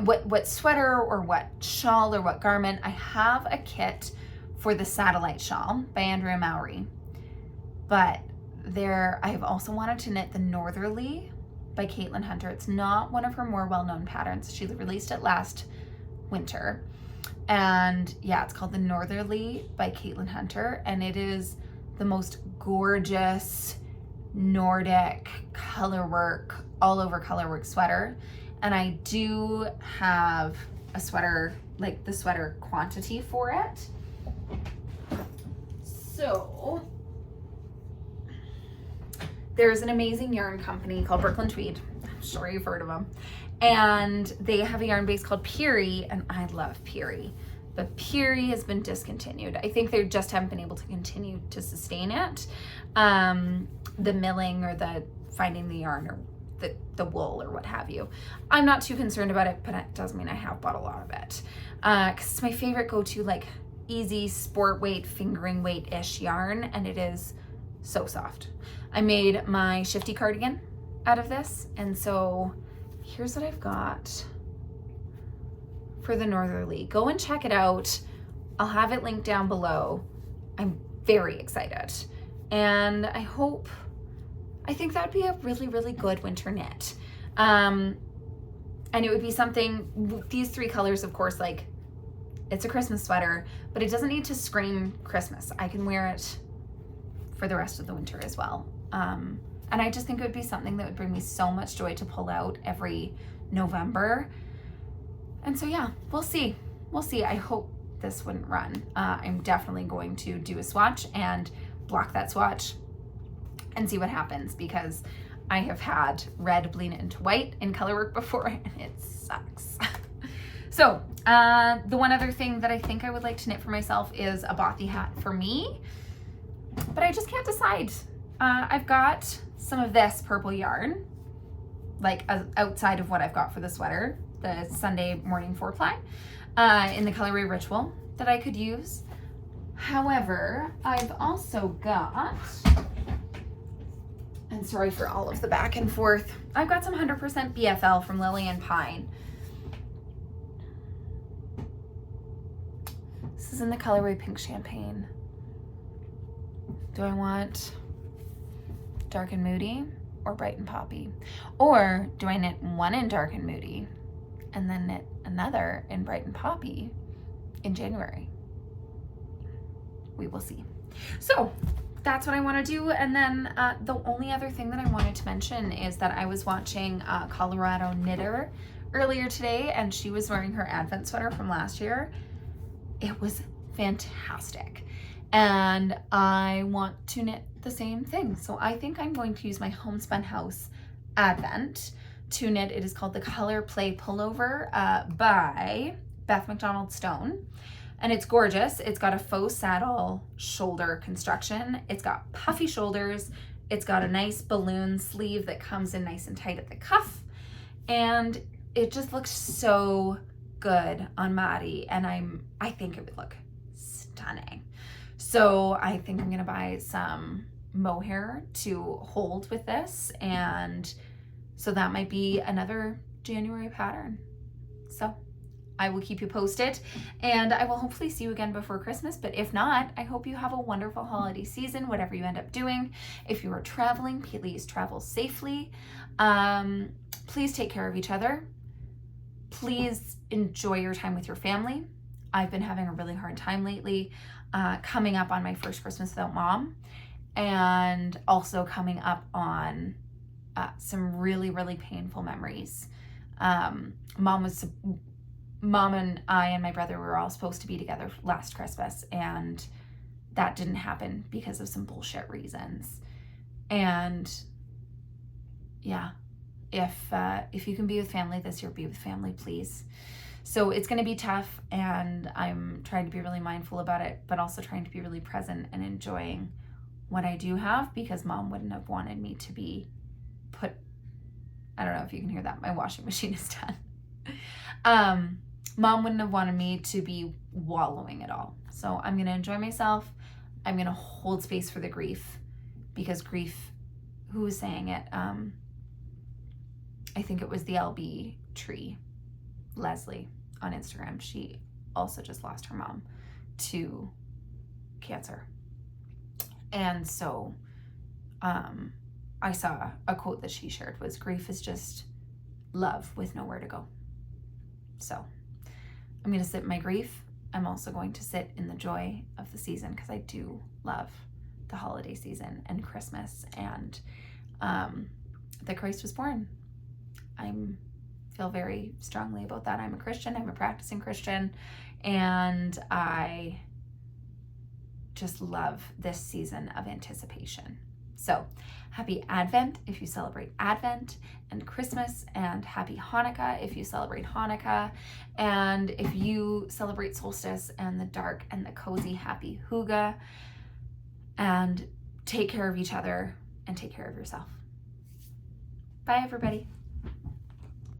S1: what sweater or what shawl or what garment. I have a kit for the satellite shawl by Andrea Mowry, but I've also wanted to knit the Northerly by Caitlin Hunter. It's not one of her more well-known patterns. She released it last winter. And yeah, it's called the Northerly by Caitlin Hunter, and it is the most gorgeous Nordic colorwork, all over colorwork sweater. And I do have a sweater, like the sweater quantity for it. So there's an amazing yarn company called Brooklyn Tweed. I'm sure you've heard of them. And they have a yarn base called Peary, and I love Peary. But Peary has been discontinued. I think they just haven't been able to continue to sustain it. The milling or the finding the yarn or the wool or what have you. I'm not too concerned about it, but it does mean I have bought a lot of it. Because it's my favorite go-to, like, easy sport weight, fingering weight-ish yarn, and it is so soft. I made my shifty cardigan out of this, and so here's what I've got for the Northerly. Go and check it out. I'll have it linked down below. I'm very excited. And I think that would be a really, really good winter knit. And it would be something, these three colors, of course, like, it's a Christmas sweater, but it doesn't need to scream Christmas. I can wear it for the rest of the winter as well. And I just think it would be something that would bring me so much joy to pull out every November. And so yeah, we'll see. We'll see. I hope this wouldn't run. I'm definitely going to do a swatch and block that swatch and see what happens, because I have had red bleed into white in colorwork before, and it sucks. So the one other thing that I think I would like to knit for myself is a Bothy hat for me, but I just can't decide. I've got some of this purple yarn, like outside of what I've got for the sweater, the Sunday morning 4-ply, in the colorway Ritual that I could use. However, I've also got, and sorry for all of the back and forth, I've got some 100% BFL from Lily and Pine. This is in the colorway Pink Champagne. Do I want Dark and Moody or Bright and Poppy? Or do I knit one in Dark and Moody and then knit another in Bright and Poppy in January? We will see. So that's what I want to do. And then the only other thing that I wanted to mention is that I was watching Colorado Knitter earlier today, and she was wearing her Advent sweater from last year. It was fantastic. And I want to knit the same thing. So I think I'm going to use my Homespun House Advent to knit. It is called the Color Play Pullover by Beth McDonald Stone. And it's gorgeous. It's got a faux saddle shoulder construction. It's got puffy shoulders. It's got a nice balloon sleeve that comes in nice and tight at the cuff. And it just looks so good on Maddie. And I think it would look stunning. So I think I'm gonna buy some mohair to hold with this. And so that might be another January pattern. So I will keep you posted, and I will hopefully see you again before Christmas. But if not, I hope you have a wonderful holiday season, whatever you end up doing. If you are traveling, please travel safely. Please take care of each other. Please enjoy your time with your family. I've been having a really hard time lately, coming up on my first Christmas without Mom, and also coming up on some really, really painful memories. Mom and I and my brother were all supposed to be together last Christmas, and that didn't happen because of some bullshit reasons. And yeah, if you can be with family this year, be with family, please. So it's going to be tough, and I'm trying to be really mindful about it, but also trying to be really present and enjoying what I do have, because Mom wouldn't have wanted me to be put, I don't know if you can hear that, my washing machine is done. Mom wouldn't have wanted me to be wallowing at all. So I'm going to enjoy myself. I'm going to hold space for the grief, because grief, who was saying it? I think it was the LB tree, Leslie, on Instagram. She also just lost her mom to cancer. And so I saw a quote that she shared was, grief is just love with nowhere to go. So I'm going to sit in my grief. I'm also going to sit in the joy of the season, because I do love the holiday season and Christmas, and that Christ was born. I feel very strongly about that. I'm a Christian. I'm a practicing Christian, and I just love this season of anticipation. So happy Advent if you celebrate Advent, and Christmas, and happy Hanukkah if you celebrate Hanukkah, and if you celebrate solstice and the dark and the cozy, happy Hygge. And take care of each other and take care of yourself. Bye, everybody.